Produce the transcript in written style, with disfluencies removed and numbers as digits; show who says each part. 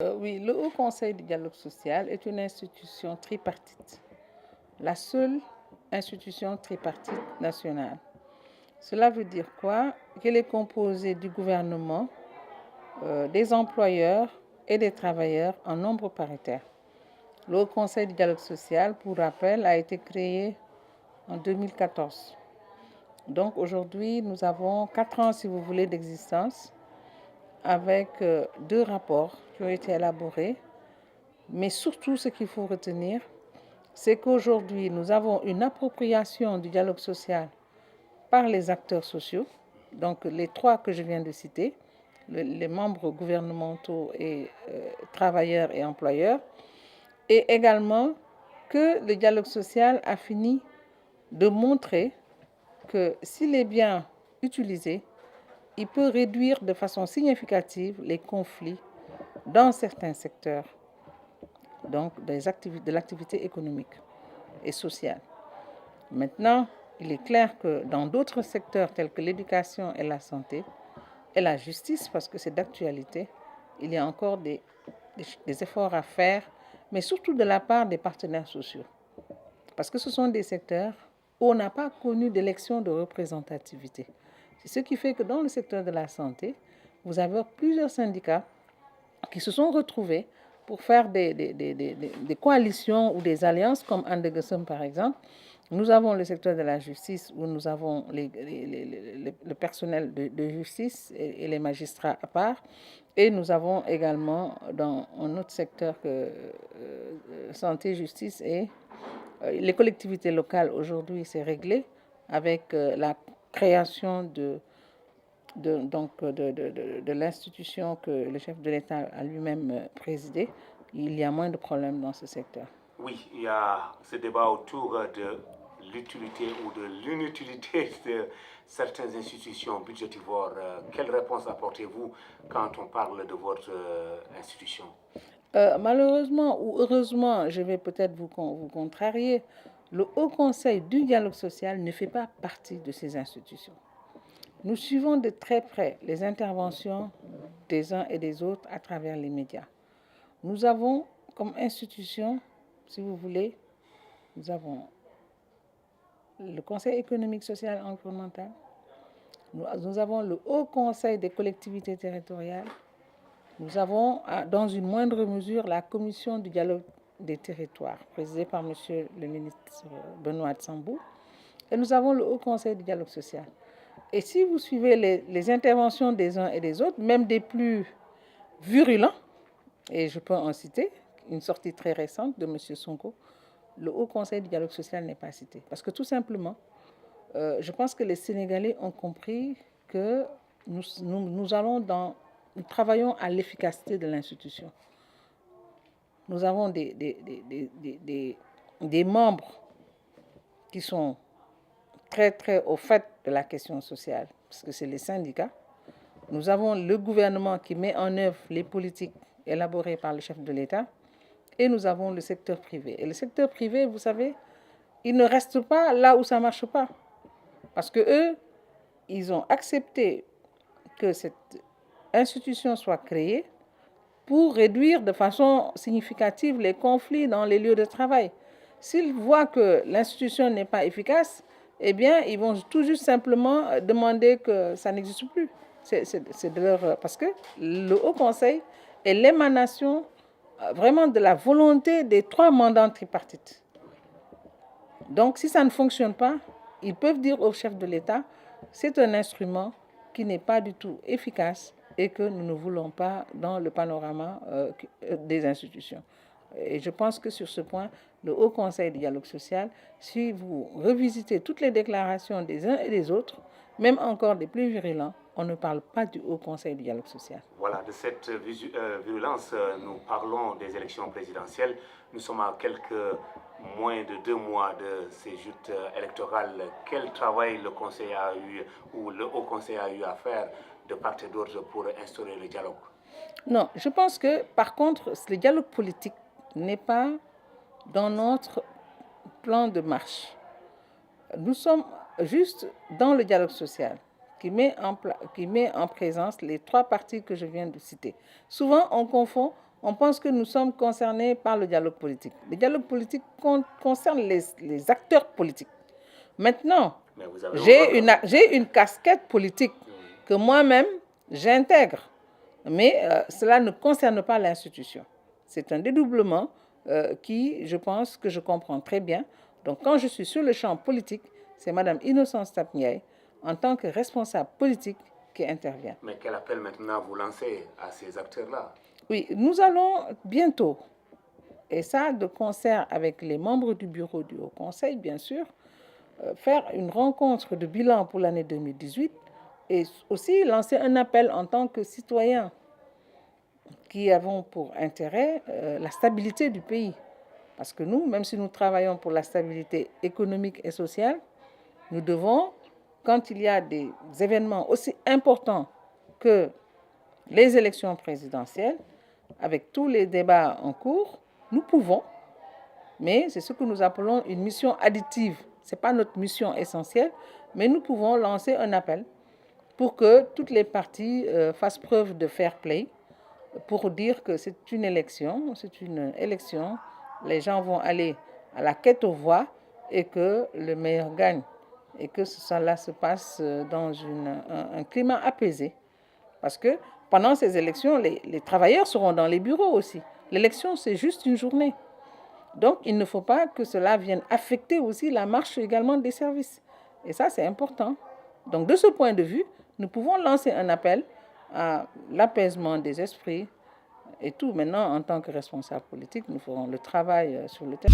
Speaker 1: Oui, le Haut Conseil du dialogue social est une institution tripartite, la seule institution tripartite nationale. Cela veut dire quoi? Qu'elle est composée du gouvernement, des employeurs et des travailleurs en nombre paritaire. Le Haut Conseil du dialogue social, pour rappel, a été créé en 2014. Donc aujourd'hui, nous avons 4 ans, si vous voulez, d'existence, avec 2 rapports qui ont été élaborés. Mais surtout, ce qu'il faut retenir, c'est qu'aujourd'hui, nous avons une appropriation du dialogue social par les acteurs sociaux, donc les 3 que je viens de citer, les membres gouvernementaux et travailleurs et employeurs, et également que le dialogue social a fini de montrer que s'il est bien utilisé, il peut réduire de façon significative les conflits dans certains secteurs, donc de l'activité économique et sociale. Maintenant, il est clair que dans d'autres secteurs tels que l'éducation et la santé et la justice, parce que c'est d'actualité, il y a encore des efforts à faire, mais surtout de la part des partenaires sociaux. Parce que ce sont des secteurs où on n'a pas connu d'élection de représentativité. C'est ce qui fait que dans le secteur de la santé, vous avez plusieurs syndicats qui se sont retrouvés pour faire des coalitions ou des alliances, comme Andegesem par exemple. Nous avons le secteur de la justice où nous avons le personnel de justice et les magistrats à part. Et nous avons également dans un autre secteur que santé, justice et les collectivités locales. Aujourd'hui, c'est réglé avec la création de l'institution que le chef de l'État a lui-même présidée. Il y a moins de problèmes dans ce secteur.
Speaker 2: Oui, il y a ce débat autour de l'utilité ou de l'inutilité de certaines institutions budgétivores. Quelle réponse apportez-vous quand on parle de votre institution?
Speaker 1: Malheureusement ou heureusement, je vais peut-être vous contrarier, le Haut Conseil du dialogue social ne fait pas partie de ces institutions. Nous suivons de très près les interventions des uns et des autres à travers les médias. Nous avons comme institution, si vous voulez, nous avons le Conseil économique, social et environnemental, nous avons le Haut Conseil des collectivités territoriales, nous avons dans une moindre mesure la Commission du dialogue des territoires, présidée par M. le ministre Benoît Sambou, et nous avons le Haut Conseil du dialogue social. Et si vous suivez les interventions des uns et des autres, même des plus virulents, et je peux en citer une sortie très récente de M. Sonko, le Haut Conseil du dialogue social n'est pas cité. Parce que tout simplement, je pense que les Sénégalais ont compris que nous travaillons à l'efficacité de l'institution. Nous avons des membres qui sont très, très au fait de la question sociale, parce que c'est les syndicats. Nous avons le gouvernement qui met en œuvre les politiques élaborées par le chef de l'État, et nous avons le secteur privé. Et le secteur privé, vous savez, il ne reste pas là où ça ne marche pas. Parce que eux, ils ont accepté que cette institution soit créée pour réduire de façon significative les conflits dans les lieux de travail. S'ils voient que l'institution n'est pas efficace, eh bien, ils vont tout juste simplement demander que ça n'existe plus. C'est de leur... Parce que le Haut Conseil est l'émanation vraiment de la volonté des 3 mandants tripartites. Donc, si ça ne fonctionne pas, ils peuvent dire au chef de l'État, c'est un instrument qui n'est pas du tout efficace et que nous ne voulons pas dans le panorama des institutions. Et je pense que sur ce point, le Haut Conseil du dialogue social, si vous revisitez toutes les déclarations des uns et des autres, même encore des plus virulents, on ne parle pas du Haut Conseil du dialogue social.
Speaker 2: Voilà, de cette virulence, nous parlons des élections présidentielles. Nous sommes à quelques moins de 2 mois de ces joutes électorales. Quel travail le Conseil a eu ou le Haut Conseil a eu à faire de part et d'autre pour instaurer le dialogue?
Speaker 1: Non, je pense que par contre, le dialogue politique n'est pas dans notre plan de marche. Nous sommes juste dans le dialogue social qui met en présence les 3 parties que je viens de citer. Souvent, on confond on pense que nous sommes concernés par le dialogue politique. Le dialogue politique concerne les acteurs politiques. Maintenant, j'ai une casquette politique que moi-même, j'intègre. Mais cela ne concerne pas l'institution. C'est un dédoublement qui, je pense, que je comprends très bien. Donc, quand je suis sur le champ politique, c'est Mme Innocence Ntap Ndiaye, en tant que responsable politique, qui intervient.
Speaker 2: Mais quel appel maintenant vous lancez à ces acteurs-là?
Speaker 1: Oui, nous allons bientôt, et ça de concert avec les membres du bureau du Haut Conseil, bien sûr, faire une rencontre de bilan pour l'année 2018 et aussi lancer un appel en tant que citoyens qui avons pour intérêt la stabilité du pays. Parce que nous, même si nous travaillons pour la stabilité économique et sociale, nous devons, quand il y a des événements aussi importants que les élections présidentielles, avec tous les débats en cours, nous pouvons, mais c'est ce que nous appelons une mission additive. Ce n'est pas notre mission essentielle, mais nous pouvons lancer un appel pour que toutes les parties fassent preuve de fair play, pour dire que c'est une élection, les gens vont aller à la quête aux voix et que le meilleur gagne. Et que cela se passe dans un climat apaisé. Parce que pendant ces élections, les travailleurs seront dans les bureaux aussi. L'élection, c'est juste une journée. Donc, il ne faut pas que cela vienne affecter aussi la marche également des services. Et ça, c'est important. Donc, de ce point de vue, nous pouvons lancer un appel à l'apaisement des esprits et tout. Maintenant, en tant que responsable politique, nous ferons le travail sur le terrain.